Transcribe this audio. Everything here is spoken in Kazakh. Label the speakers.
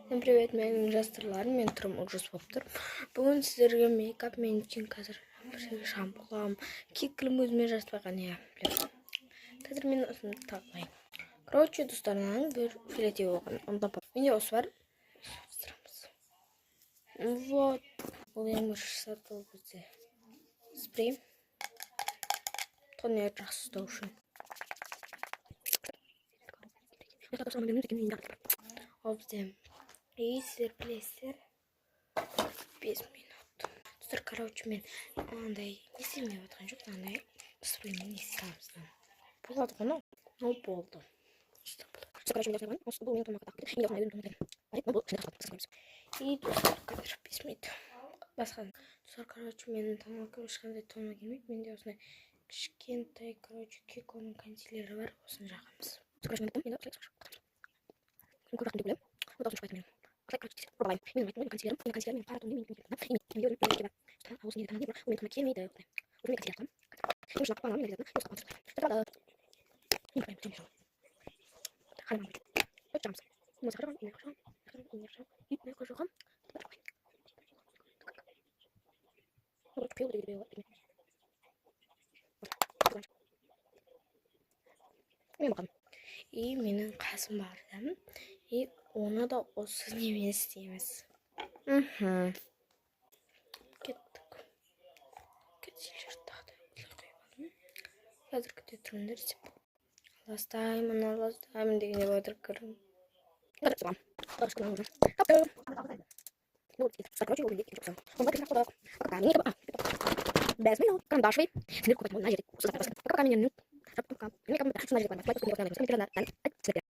Speaker 1: Всем привет, мен жастарлар, мен Трум Ужас Поптер. Бүгін сіздерге мейкап мен үшін қазір шампуам, киклім өзіме жасып байгаа білем. Қазір мен осыны тағылайын. Короче, достарынан бір филете болған. Онда менде осы бар. Вот. Бұл ең бірінші сатыл бізде спрей. Тоны жақсы ұстау үшін. Ол бізде Эйсер білесіздер 5 минут. Достар, короче, мен андай не істемей отырған жоқ, андай спреймен не істеймін. Болады ғой, но болды. Короче, мен жасаған, осы бұл менің томаға тақпайды. Мен жасаған өзім томаға барып, бұл ішінде тақпайды. И достар, қазір 5 минут. Басқа. Достар, короче, менің томаға ешқандай тома келмейді. Менде осындай кішкентай, короче, Киконың консилері бар. Осыны жағамыз. Короче, мен енді мен көп білем. Вот осыны шықпайды менің. Пробуем. Мен консилерім, мен пара тонны, мен бар. Странно, ауыз неге танады, ол мен тома келмейді. Уже мен консилер қылам. Мен жылап қоймам, мен лезетін, осы қапан сұрайды. Мен қоймам, мен жауым. Ханым алып. Вот жамыз. Мен сақырған, мен қошағам. Мен қошағам. Вот пел дейді бе. Мен бақам. И менің қасым барды. И оны да осы немен істейміз. Кеттік. Кетсейлер тағды. Қазір күте тұрыңдар деп. Ластаймын дегенде батыр кірім. Қазір сұрам. Короче, ол бендек кетіп сұрам. Онға кетіп сұрам. Пока мен ебі. Бәз мен ол карандашвей. Сендер көпайтын ол на жерде. Пока мен нют. Пока мен